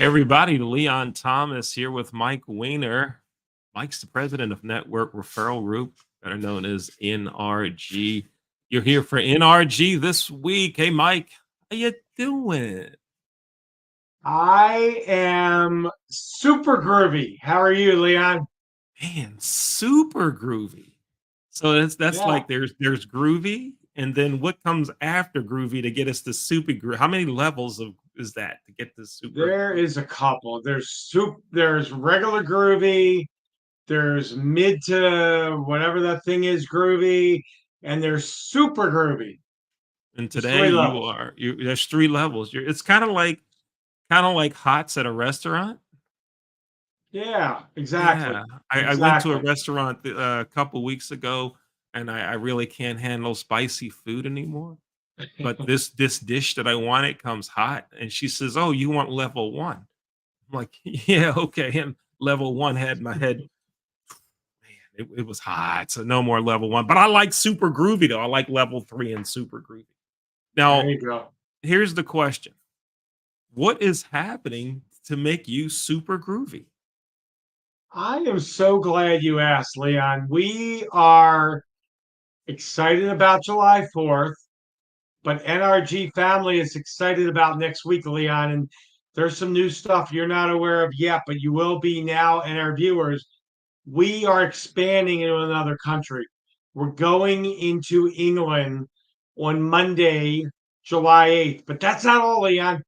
Everybody, Leon Thomas here with Mike Weiner. Mike's the president of Network Referral Group, better known as NRG. You're here for NRG this week. Hey, Mike, how you doing? I am super groovy. How are you, Leon? Man, super groovy. So that's Yeah, like there's groovy, and then what comes after groovy to get us to super groovy? How many levels of is that to get to super there groovy? is a couple. There's regular groovy, there's mid to whatever that thing is groovy, and there's super groovy. And There's today three levels. there's three levels. It's kind of like hots at a restaurant. Yeah, exactly. Yeah, I went to a Exactly. restaurant a couple weeks ago, and I really can't handle spicy food anymore. But this dish that I wanted comes hot, and she says, "Oh, you want level one?" I'm like, "Yeah, okay." And level one had my head. Man, it was hot, so no more level one. But I like super groovy though. I like level three and super groovy. There Now, you go. here's the question: what is happening to make you super groovy? I am so glad you asked, Leon. We are excited about July 4th. But NRG family is excited about next week, Leon. And there's some new stuff you're not aware of yet, but you will be now, and our viewers. We are expanding into another country. We're going into England on Monday, July 8th. But that's not all, Leon.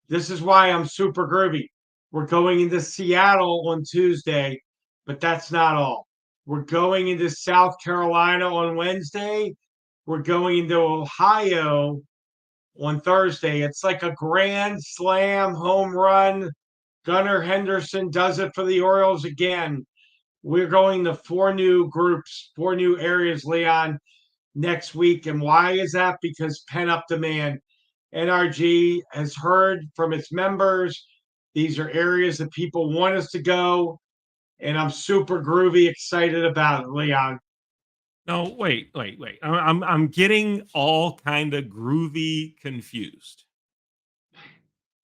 This is why I'm super groovy. We're going into Seattle on Tuesday, but that's not all. We're going into South Carolina on Wednesday. We're going into Ohio on Thursday. It's like a grand slam home run. Gunnar Henderson does it for the Orioles again. We're going to four new groups, four new areas, Leon, next week. And why is that? Because pent up demand. NRG has heard from its members. These are areas that people want us to go. And I'm super groovy excited about it, Leon. No, wait. I'm getting all kind of groovy confused.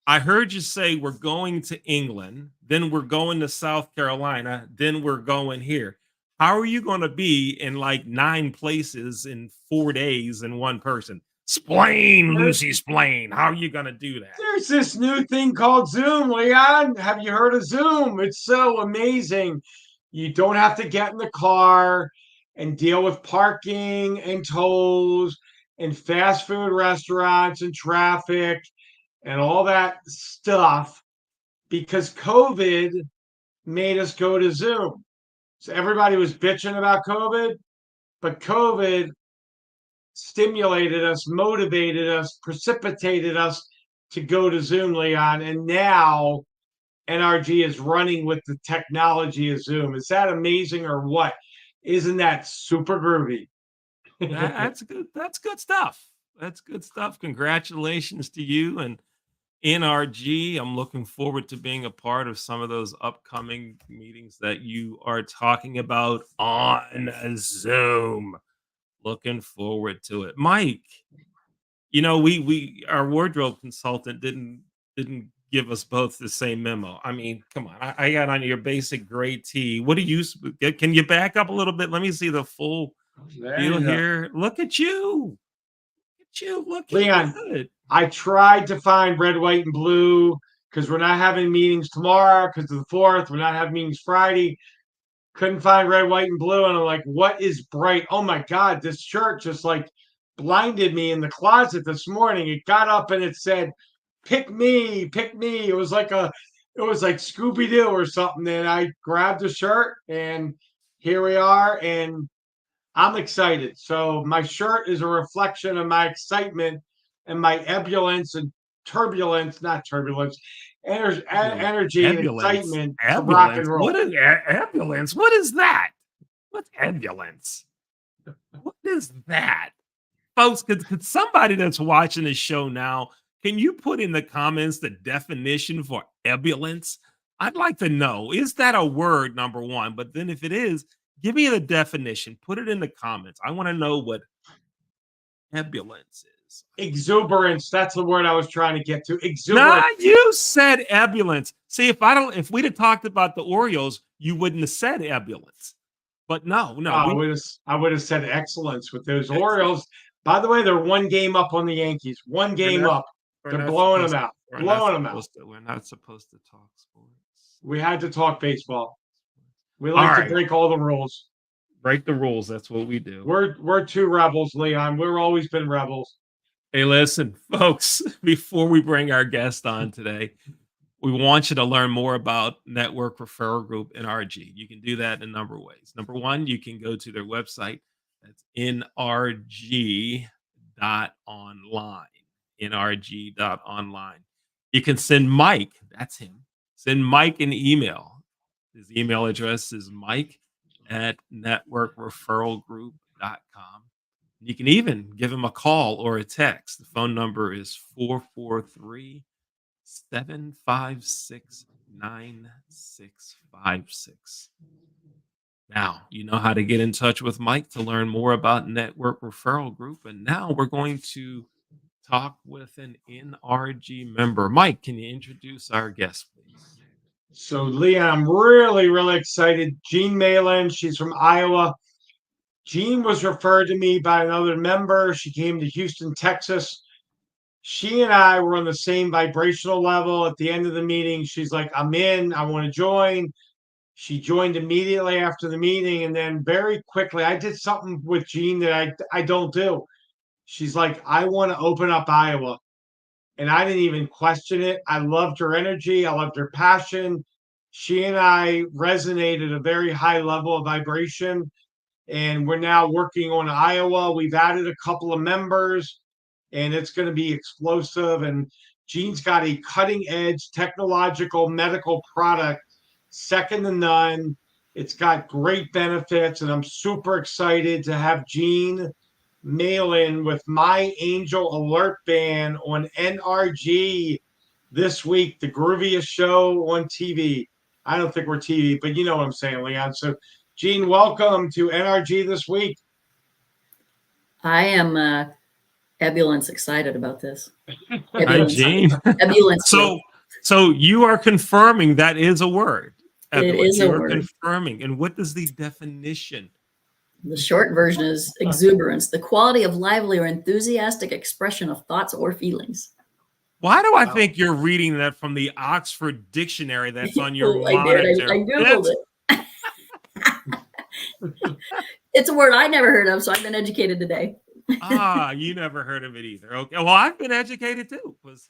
I heard you say we're going to England, then we're going to South Carolina, then we're going here. How are you going to be in like nine places in 4 days in one person? Splain, There's Lucy, splain. How are you going to do that? There's this new thing called Zoom, Leon. Have you heard of Zoom? It's so amazing. You don't have to get in the car and deal with parking and tolls and fast food restaurants and traffic and all that stuff because COVID made us go to Zoom. So everybody was bitching about COVID, but COVID stimulated us, motivated us, precipitated us to go to Zoom, Leon. And now NRG is running with the technology of Zoom. Is that amazing or what? Isn't that super groovy? That's good. That's good stuff. That's good stuff. Congratulations to you and NRG. I'm looking forward to being a part of some of those upcoming meetings that you are talking about on Zoom. Looking forward to it. Mike, we our wardrobe consultant didn't give us both the same memo. I mean, come on. I got on your basic gray tee. What do you can you back up a little bit? Let me see the full There deal you go. here. Look at you. Look at you looking Leon, good. I tried to find red, white, and blue because we're not having meetings tomorrow because of the 4th. We're not having meetings Friday. Couldn't find red, white, and blue. And I'm like, what is bright? Oh my God, this shirt just like blinded me in the closet this morning. It got up and it said, pick me, pick me. It was like Scooby Doo or something. And I grabbed the shirt and here we are. And I'm excited. So my shirt is a reflection of my excitement and my ebullience and turbulence, not turbulence, energy and Ambulance. excitement to rock and Ambulance. What roll. is ambulance? What is that? What's ambulance? What is that? Folks, could somebody that's watching this show now, can you put in the comments the definition for ebullience? I'd like to know. Is that a word, number one? But then if it is, give me the definition. Put it in the comments. I want to know what ebullience is. this. Exuberance. That's the word I was trying to get to. Nah, Exuberance. you said ebullience. See, if we'd have talked about the Orioles, you wouldn't have said ebullience. But no, I would have said excellence with those excellent. Orioles. By the way, they're one game up on the Yankees. One We're game not up. we're They're not blowing them supposed out. Blowing them out. we're not supposed to talk sports. We had to talk baseball. We All like to right, break all the rules. break the rules. That's what we do. We're two rebels, Leon. We've always been rebels. Hey, listen, folks, before we bring our guest on today, we want you to learn more about Network Referral Group NRG. You can do that in a number of ways. Number one, you can go to their website. That's nrg.online. nrg.online. You can send Mike, that's him, send Mike an email. His email address is mike@networkreferralgroup.com. You can even give him a call or a text. The phone number is 443-756-9656. Now, you know how to get in touch with Mike to learn more about Network Referral Group. And now we're going to talk with an NRG member. Mike, can you introduce our guest, please? So, Leon, I'm really, really excited. Jean Malin, she's from Iowa. Jean was referred to me by another member. She came to Houston, Texas. She and I were on the same vibrational level. At the end of the meeting, she's like, I'm in, I want to join. She joined immediately after the meeting. And then very quickly, I did something with Jean that I don't do. She's like, I want to open up Iowa. And I didn't even question it. I loved her energy. I loved her passion. She and I resonated a very high level of vibration. And we're now working on Iowa. We've added a couple of members, and it's going to be explosive. And Gene's got a cutting edge technological medical product, second to none. It's got great benefits, and I'm super excited to have Gene mail in with My Angel Alert Band on NRG this week, the grooviest show on TV. I don't think we're TV, but you know what I'm saying, Leon. So, Gene, welcome to NRG this week. I am ebullience excited about this. Hi, Gene. Ebullience. So you are confirming that is a word. It is a you are word. Confirming. And what is the definition? The short version is exuberance, the quality of lively or enthusiastic expression of thoughts or feelings. Why do I think you're reading that from the Oxford Dictionary that's on your monitor? I Googled it. It's a word I never heard of, so I've been educated today. You never heard of it either. Okay. Well, I've been educated too, because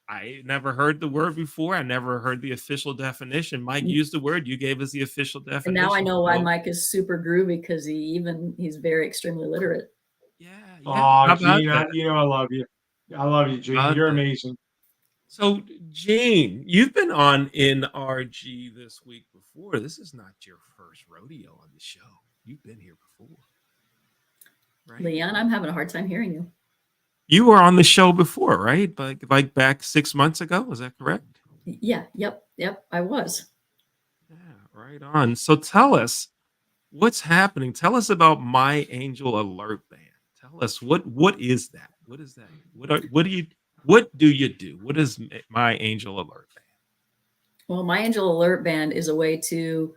I never heard the word before. I never heard the official definition. Mike used the word. You gave us the official definition. And now I know why Mike is super groovy, because he's very extremely literate. Yeah. Oh, Gene, I love you. I love you, Gene. You're amazing. So, Gene, you've been on NRG this week before. This is not your first rodeo on the show. You've been here before. Right? Leon, I'm having a hard time hearing you. You were on the show before, right? Like back 6 months ago. Is that correct? Yeah. Yep. I was. Yeah, right on. So tell us what's happening. Tell us about My Angel Alert Band. Tell us what is that? What is that? What do you do? What is My Angel Alert Band? Well, My Angel Alert Band is a way to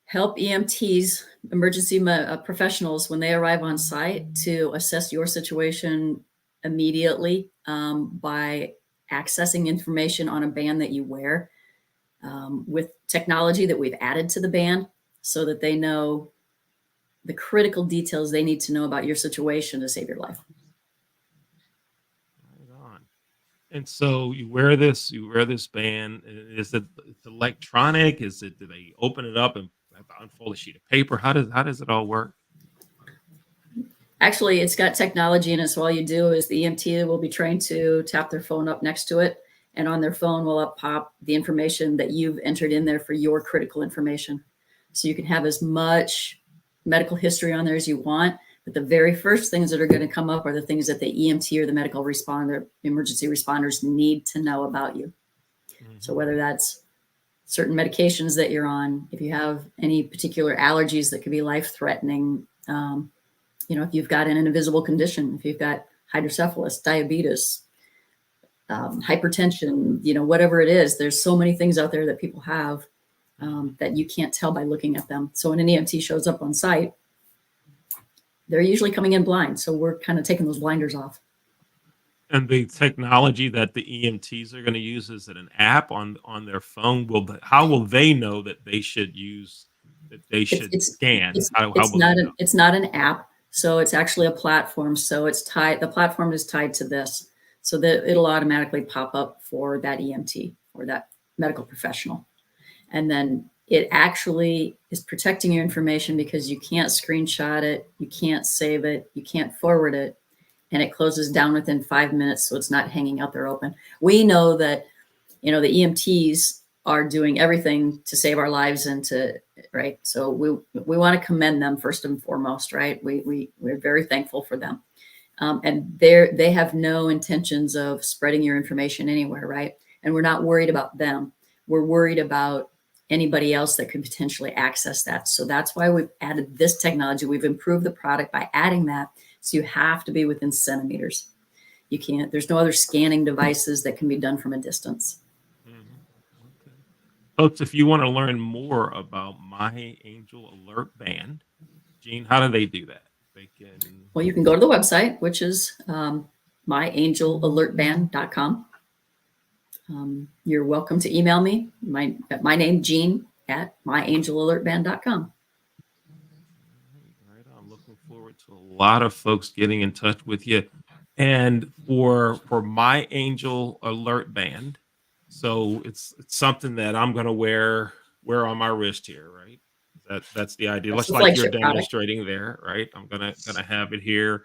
help EMTs, emergency professionals, when they arrive on site, to assess your situation immediately by accessing information on a band that you wear with technology that we've added to the band, so that they know the critical details they need to know about your situation to save your life. Right on. And so you wear this band. Is it electronic? Do they open it up and unfold a sheet of paper? How does it all work? Actually, it's got technology in it. So all you do is the EMT will be trained to tap their phone up next to it, and on their phone will pop the information that you've entered in there for your critical information. So you can have as much medical history on there as you want, but the very first things that are going to come up are the things that the EMT or the medical responder, emergency responders, need to know about you. Mm-hmm. So whether that's certain medications that you're on, if you have any particular allergies that could be life-threatening, if you've got an invisible condition, if you've got hydrocephalus, diabetes, hypertension, whatever it is, there's so many things out there that people have that you can't tell by looking at them. So when an EMT shows up on site, they're usually coming in blind. So we're kind of taking those blinders off. And the technology that the EMTs are going to use, is it an app on their phone? How will they know that they should scan? How will they know? It's not an app. So it's actually a platform. So the platform is tied to this, so that it'll automatically pop up for that EMT or that medical professional. And then it actually is protecting your information, because you can't screenshot it, you can't save it, you can't forward it, and it closes down within 5 minutes, so it's not hanging out there open. We know that, the EMTs are doing everything to save our lives right? So we want to commend them first and foremost, right? We're very thankful for them. And they have no intentions of spreading your information anywhere, right? And we're not worried about them. We're worried about anybody else that could potentially access that. So that's why we've added this technology. We've improved the product by adding that. So you have to be within centimeters. There's no other scanning devices that can be done from a distance. Okay. Folks, if you want to learn more about My Angel Alert Band, Gene, how do they do that? Well, you can go to the website, which is myangelallertband.com. You're welcome to email me. My name, Gene, at myangelallertband.com. Right. I'm looking forward to a lot of folks getting in touch with you. And for My Angel Alert Band, so it's something that I'm going to wear on my wrist here, right? That's the idea. That's Just like you're demonstrating there, right? I'm gonna have it here.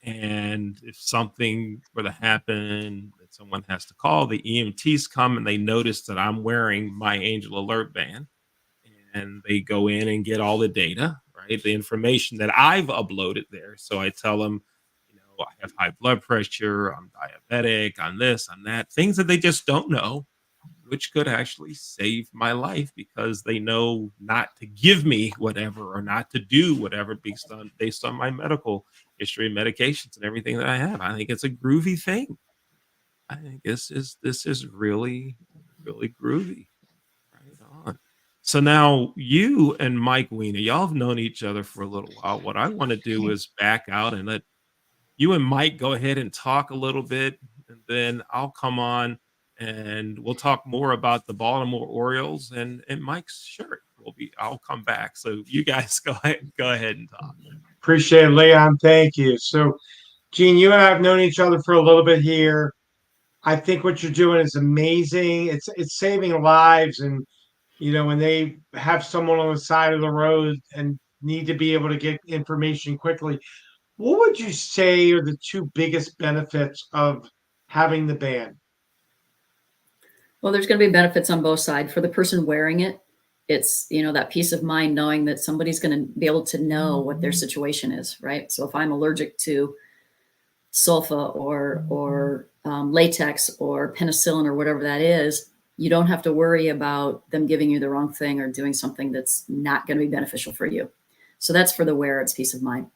And if something were to happen that someone has to call, the EMTs come and they notice that I'm wearing My Angel Alert Band, and they go in and get all the data, right? The information that I've uploaded there. So I tell them, I have high blood pressure, I'm diabetic, I'm this, I'm that, things that they just don't know, which could actually save my life, because they know not to give me whatever or not to do whatever based on my medical history, medications, and everything that I have. I think it's a groovy thing. I think this is really, really groovy. Right on. So now you and Mike Weiner, y'all have known each other for a little while. What I want to do is back out and let you and Mike go ahead and talk a little bit, and then I'll come on and we'll talk more about the Baltimore Orioles and Mike's shirt. I'll come back. So you guys go ahead and talk. Appreciate it, Leon. Thank you. So, Gene, you and I have known each other for a little bit here. I think what you're doing is amazing. It's saving lives, and when they have someone on the side of the road and need to be able to get information quickly, what would you say are the two biggest benefits of having the band? Well, there's going to be benefits on both sides. For the person wearing it, it's, that peace of mind knowing that somebody's going to be able to know what their situation is, right? So if I'm allergic to sulfa or latex or penicillin or whatever that is, you don't have to worry about them giving you the wrong thing or doing something that's not going to be beneficial for you. So that's for the wearer, it's peace of mind.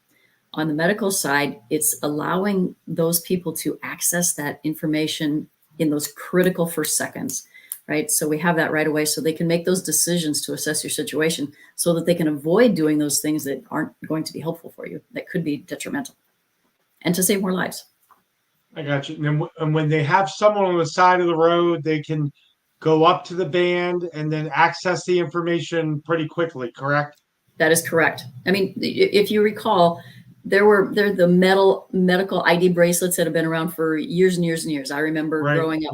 On the medical side, it's allowing those people to access that information in those critical first seconds, right? So we have that right away, so they can make those decisions to assess your situation, so that they can avoid doing those things that aren't going to be helpful for you, that could be detrimental, and to save more lives. I got you. And when they have someone on the side of the road, they can go up to the band and then access the information pretty quickly, correct? That is correct. I mean, if you recall, they're the medical ID bracelets that have been around for years and years and years. I remember growing up,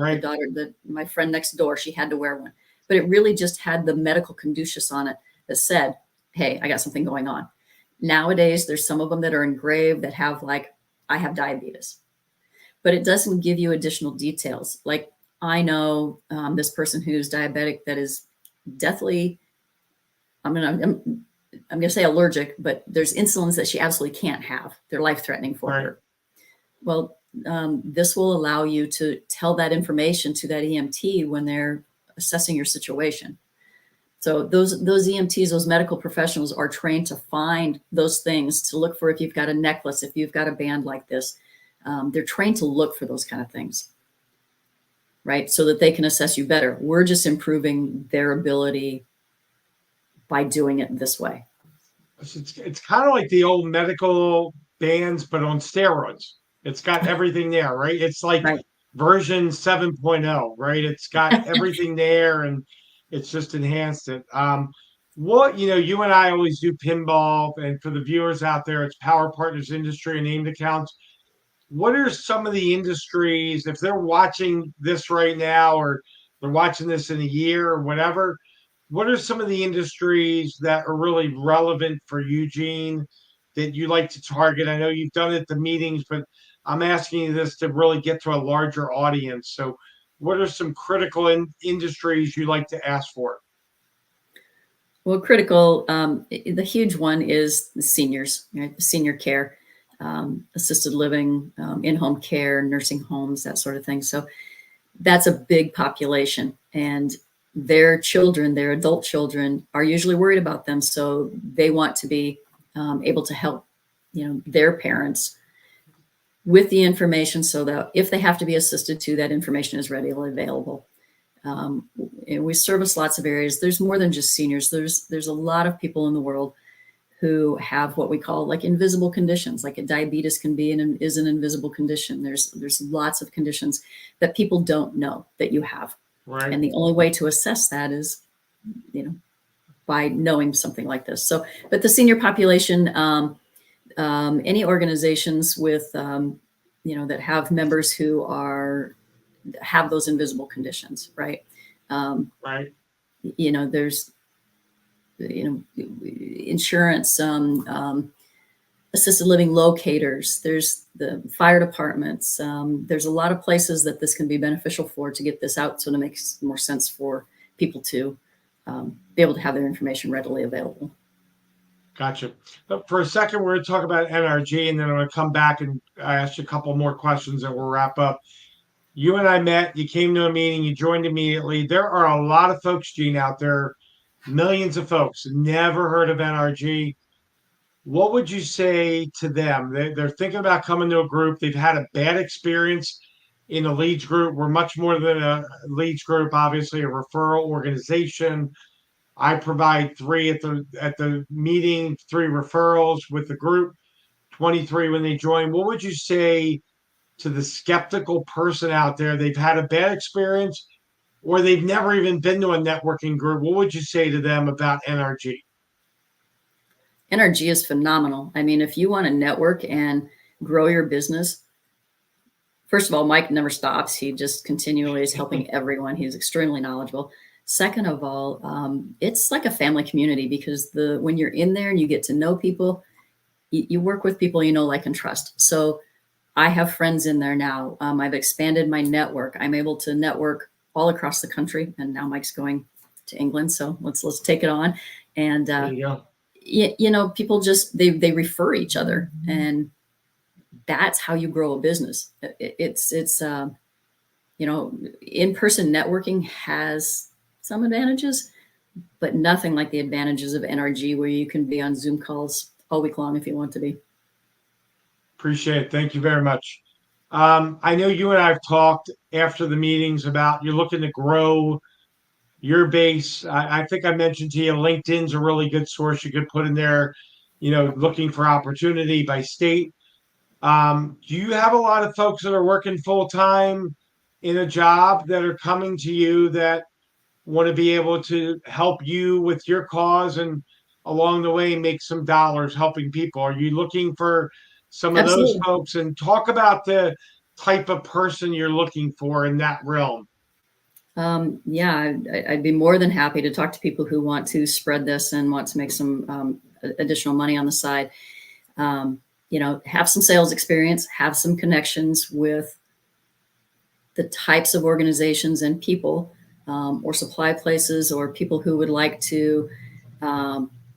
my friend next door, she had to wear one, but it really just had the medical caduceus on it that said, hey, I got something going on. Nowadays, there's some of them that are engraved that have I have diabetes, but it doesn't give you additional details. Like, I know this person who's diabetic that is deathly, I'm going to say allergic, but there's insulins that she absolutely can't have. They're life-threatening for her. Well, this will allow you to tell that information to that EMT when they're assessing your situation. So those EMTs, those medical professionals are trained to find those things, to look for if you've got a necklace, if you've got a band like this. They're trained to look for those kind of things, right? So that they can assess you better. We're just improving their ability by doing it this way. It's kind of like the old medical bands, but on steroids. It's got everything there, right? It's like Right. version 7.0, right? It's got everything there and it's just enhanced it. You and I always do pinball, and for the viewers out there, it's Power Partners Industry and Named Accounts. What are some of the industries, if they're watching this right now or they're watching this in a year or whatever, what are some of the industries that are really relevant for Eugene that you like to target? I know you've done it at the meetings, but I'm asking you this to really get to a larger audience. So, what are some critical industries you like to ask for? Well, critical, the huge one is the seniors, right? Senior care, assisted living, in-home care, nursing homes, that sort of thing. So that's a big population, and their children, their adult children, are usually worried about them. So they want to be able to help, their parents with the information, so that if they have to be assisted to, that information is readily available. And we service lots of areas. There's more than just seniors. There's a lot of people in the world who have what we call like invisible conditions, like a diabetes can be is an invisible condition. There's lots of conditions that people don't know that you have. Right. And the only way to assess that is, by knowing something like this. So, but the senior population, any organizations with, that have members who have those invisible conditions, right? Right. There's, insurance, assisted living locators, there's the fire departments. There's a lot of places that this can be beneficial to get this out, so it makes more sense for people to be able to have their information readily available. Gotcha. But for a second, we're going to talk about NRG, and then I'm going to come back and ask you a couple more questions and we'll wrap up. You and I met, you came to a meeting, you joined immediately. There are a lot of folks, Gene, out there, millions of folks, never heard of NRG. What would you say to them? They're thinking about coming to a group. They've had a bad experience in a leads group. We're much more than a leads group, obviously, a referral organization. I provide 3 at the meeting, 3 referrals with the group, 23 when they join. What would you say to the skeptical person out there? They've had a bad experience or they've never even been to a networking group. What would you say to them about NRG? NRG is phenomenal. I mean, if you want to network and grow your business, first of all, Mike never stops. He just continually is helping everyone. He's extremely knowledgeable. Second of all, it's like a family community, because when you're in there and you get to know people, you work with people you know, like, and trust. So I have friends in there now. I've expanded my network. I'm able to network all across the country, and now Mike's going to England. So let's take it on. And There you go. people just they refer each other, and that's how you grow a business. It's in-person networking has some advantages, but nothing like the advantages of NRG, where you can be on Zoom calls all week long if you want to be. Appreciate it. Thank you very much. I know you and I have talked after the meetings about you're looking to grow your base. I think I mentioned to you, LinkedIn's a really good source you could put in there, looking for opportunity by state. Do you have a lot of folks that are working full time in a job that are coming to you that want to be able to help you with your cause and along the way make some dollars helping people? Are you looking for some of those Absolutely. folks? And talk about the type of person you're looking for in that realm. Yeah, I'd be more than happy to talk to people who want to spread this and want to make some additional money on the side. Have some sales experience, have some connections with the types of organizations and people, or supply places, or people who would like to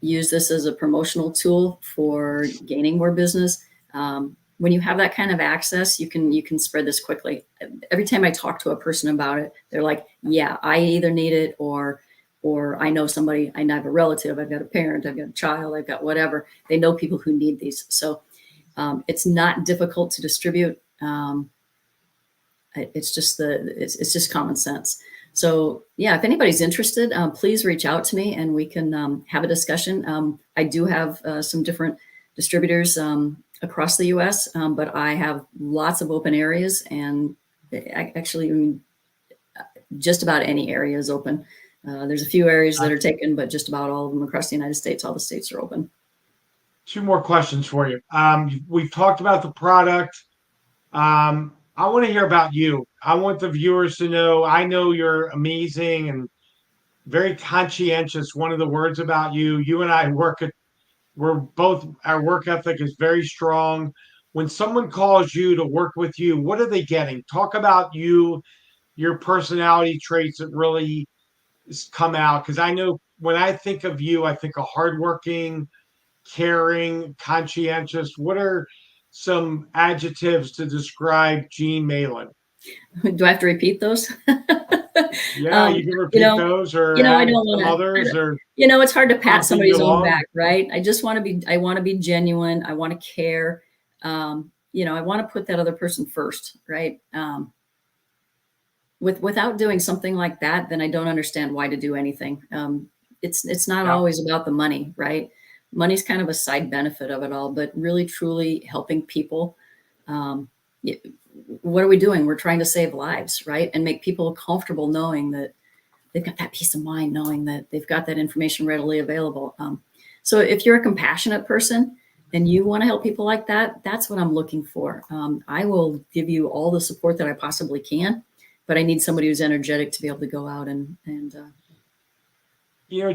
use this as a promotional tool for gaining more business. When you have that kind of access, you can spread this quickly. Every time I talk to a person about it, they're like, yeah, I either need it, or or I know somebody, I have a relative, I've got a parent, I've got a child, I've got whatever. They know people who need these. So it's not difficult to distribute. It's just common sense. So yeah, if anybody's interested, please reach out to me and we can have a discussion. I do have some different distributors across the US, but I have lots of open areas, and actually, I mean, just about any area is open. There's a few areas that are taken, but just about all of them across the United States, all the states are open. 2 more questions for you. We've talked about the product. I want to hear about you. I want the viewers to know, I know you're amazing and very conscientious. One of the words about you, you and I we're both, our work ethic is very strong. When someone calls you to work with you, what are they getting? Talk about you, your personality traits that really come out. Because I know when I think of you, I think of hardworking, caring, conscientious. What are some adjectives to describe Gene Malin? Do I have to repeat those? Yeah, you can repeat those or I add don't some want others to, or it's hard to pat something you somebody's own along. back, right? I want to be genuine. I want to care. I want to put that other person first, right? Without doing something like that, then I don't understand why to do anything. It's not Yeah. always about the money, right? Money's kind of a side benefit of it all, but really truly helping people. What are we doing? We're trying to save lives, right? And make people comfortable knowing that they've got that peace of mind, knowing that they've got that information readily available. So if you're a compassionate person and you want to help people like that, that's what I'm looking for. I will give you all the support that I possibly can, but I need somebody who's energetic to be able to go out and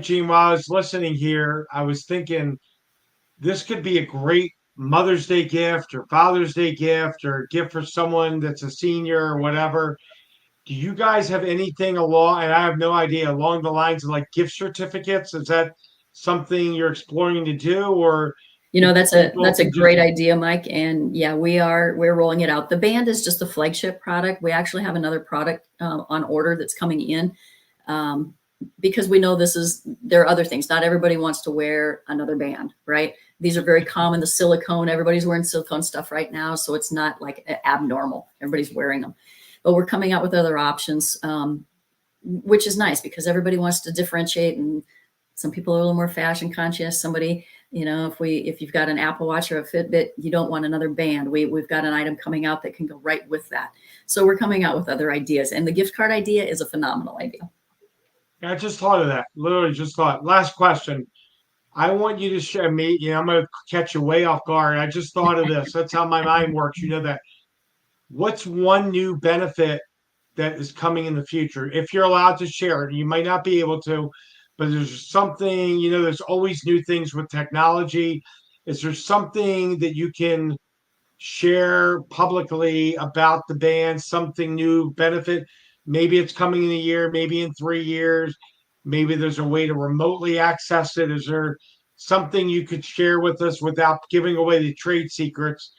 Gene, while I was listening here, I was thinking this could be a great Mother's Day gift or Father's Day gift or a gift for someone that's a senior or whatever. Do you guys have anything along, and I have no idea, along the lines of like gift certificates? Is that something you're exploring to do, or that's people a can great just idea, Mike. And yeah, we're rolling it out. The band is just the flagship product. We actually have another product on order that's coming in. Because we know there are other things. Not everybody wants to wear another band, right? These are very common. The silicone, everybody's wearing silicone stuff right now. So it's not like abnormal. Everybody's wearing them, but we're coming out with other options, which is nice because everybody wants to differentiate. And some people are a little more fashion conscious. Somebody, if you've got an Apple Watch or a Fitbit, you don't want another band. We've got an item coming out that can go right with that. So we're coming out with other ideas, and the gift card idea is a phenomenal idea. I just thought of that. Literally just thought. Last question. I want you to share me. I'm going to catch you way off guard. I just thought of this. That's how my mind works. You know that. What's one new benefit that is coming in the future? If you're allowed to share it, you might not be able to, but there's something, there's always new things with technology. Is there something that you can share publicly about the band, something new benefit? Maybe it's coming in a year, maybe in 3 years, maybe there's a way to remotely access it. Is there something you could share with us without giving away the trade secrets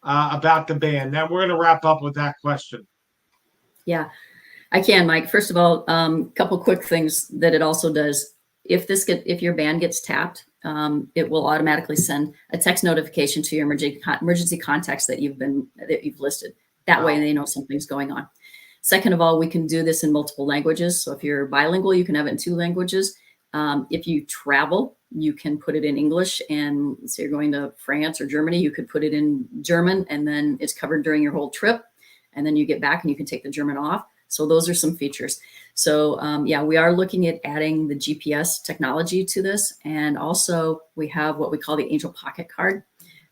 about the band? Now we're going to wrap up with that question. Yeah, I can, Mike. First of all, couple quick things that it also does. If your band gets tapped, it will automatically send a text notification to your emergency contacts that you've listed. That way they know something's going on. Second of all, we can do this in multiple languages. So if you're bilingual, you can have it in 2 languages. If you travel, you can put it in English, and say you're going to France or Germany, you could put it in German, and then it's covered during your whole trip. And then you get back and you can take the German off. So those are some features. So yeah, we are looking at adding the GPS technology to this. And also we have what we call the Angel Pocket Card,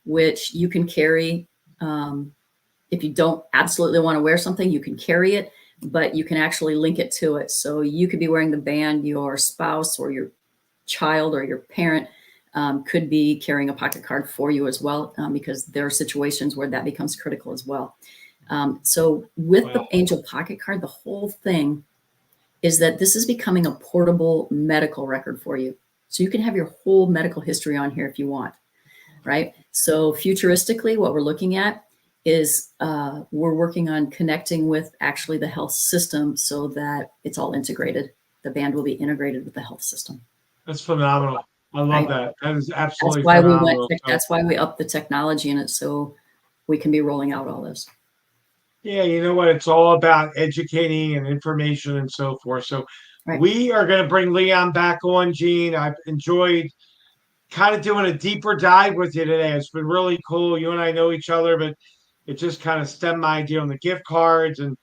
which you can carry. If you don't absolutely want to wear something, you can carry it, but you can actually link it to it. So you could be wearing the band, your spouse or your child or your parent could be carrying a pocket card for you as well, because there are situations where that becomes critical as well. So with the Angel Pocket Card, the whole thing is that this is becoming a portable medical record for you. So you can have your whole medical history on here if you want, right? So futuristically, what we're looking at is we're working on connecting with actually the health system so that it's all integrated. the band will be integrated with the health system. That's phenomenal. I love Right. that. That is That's absolutely why we phenomenal. So, that's why we upped the technology in it, so we can be rolling out all this. yeah, you know what? It's all about educating and information and so forth. So Right. we are going to bring Leon back on, Gene. I've enjoyed kind of doing a deeper dive with you today. It's been really cool. You and I know each other, but it just kind of stemmed my idea on the gift cards, and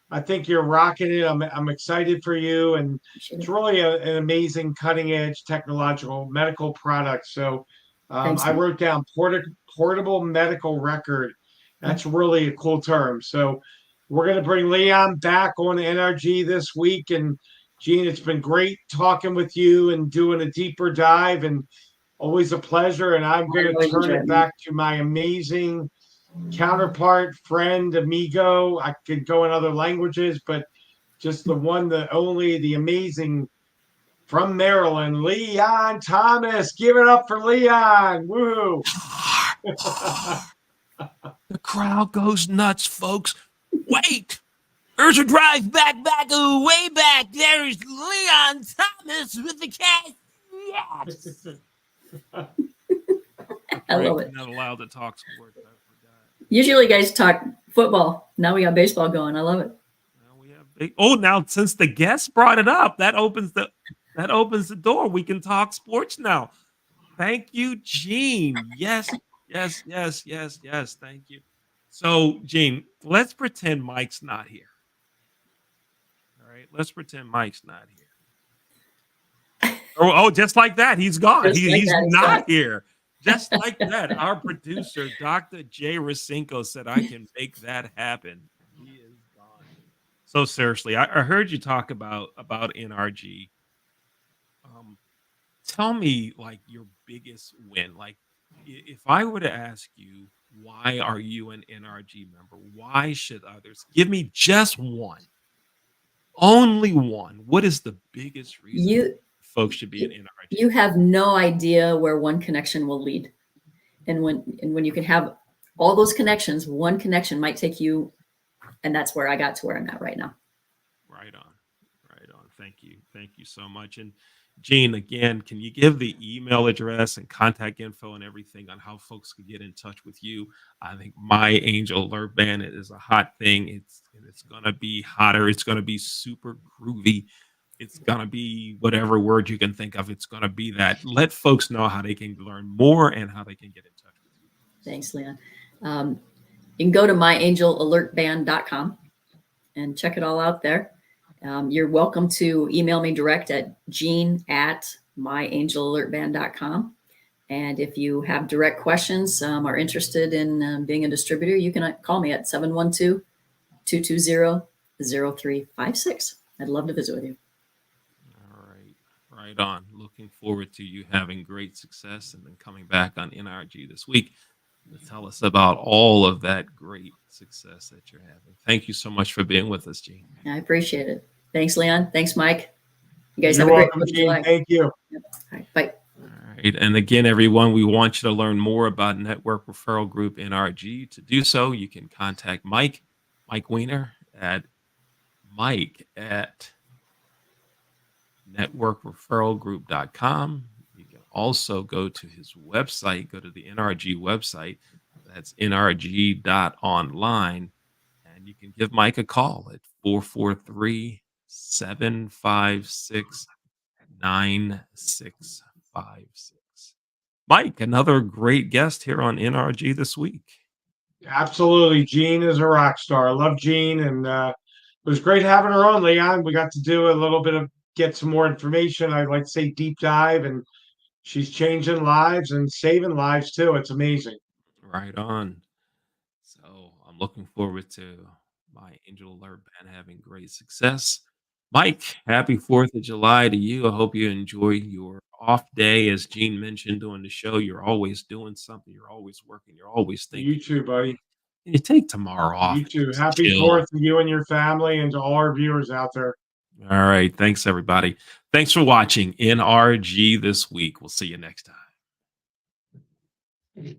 I think you're rocking it. I'm excited for you, and Appreciate it's it. really an amazing cutting edge technological medical product. So Thanks, I man. wrote down portable medical record. That's really a cool term. So we're going to bring Leon back on NRG this week, and Gene, it's been great talking with you and doing a deeper dive, and always a pleasure. And I'm going I to always turn enjoy it it, man. back to my amazing counterpart, friend, amigo. I could go in other languages, but just the one, the only, the amazing from Maryland, Leon Thomas. Give it up for Leon. Woo! The crowd goes nuts, folks. Wait! There's a drive back, way back. There's Leon Thomas with the cat. Yes! I love it. Not allowed to talk sports. I forgot. Usually you guys talk football. Now we got baseball going. I love it. Now we have now since the guest brought it up, that opens the door. We can talk sports now. Thank you, Gene. Yes, yes, yes, yes, yes. Thank you. So, Gene, let's pretend Mike's not here. All right, let's pretend Mike's not here. Oh, just like that, he's gone. Just like He's that, he's not gone. here. Just like that. Our producer, Dr. Jay Racinko, said I can make that happen. He is gone. So seriously, I heard you talk about NRG. Tell me like your biggest win. Like if I were to ask you, why are you an NRG member? Why should others? Give me just one. Only one. What is the biggest reason folks should be an NRG? You have no idea where one connection will lead. And when you can have all those connections, one connection might take you, and that's where I got to where I'm at right now. Right on. Right on. Thank you. Thank you so much. And Gene, again, can you give the email address and contact info and everything on how folks can get in touch with you? I think My Angel Alert Band is a hot thing. It's gonna be hotter. It's gonna be super groovy. It's gonna be whatever word you can think of. It's gonna be that. Let folks know how they can learn more and how they can get in touch with you. Thanks, Leon. You can go to myangelallertband.com and check it all out there. You're welcome to email me direct at gene@myangelallertband.com. And if you have direct questions, are interested in being a distributor, you can call me at 712-220-0356. I'd love to visit with you. All right. Right on. Looking forward to you having great success and then coming back on NRG this week to tell us about all of that great success that you're having. Thank you so much for being with us, Gene. I appreciate it. Thanks, Leon. Thanks, Mike. You guys You're have a great welcome, 4th of Gene. July. Thank you. Yep. All right, bye. All right. And again, everyone, we want you to learn more about Network Referral Group NRG. To do so, you can contact Mike Weiner at networkreferralgroup.com. You can also go to his website, go to the NRG website. That's nrg.online. And you can give Mike a call at 443-756-9656. Mike, another great guest here on NRG this week. Absolutely. Gene is a rock star. I love Gene, and it was great having her on, Leon. We got to do a little bit of get some more information. I'd like to say deep dive, and she's changing lives and saving lives too. It's amazing. Right on. So I'm looking forward to My Angel Alert Band having great success. Mike, happy 4th of July to you. I hope you enjoy your off day. As Gene mentioned during the show, you're always doing something. You're always working. You're always thinking. You too, buddy. Can you take tomorrow off? You and too. just Happy chill? 4th to you and your family and to all our viewers out there. All right. Thanks, everybody. Thanks for watching NRG this week. We'll see you next time.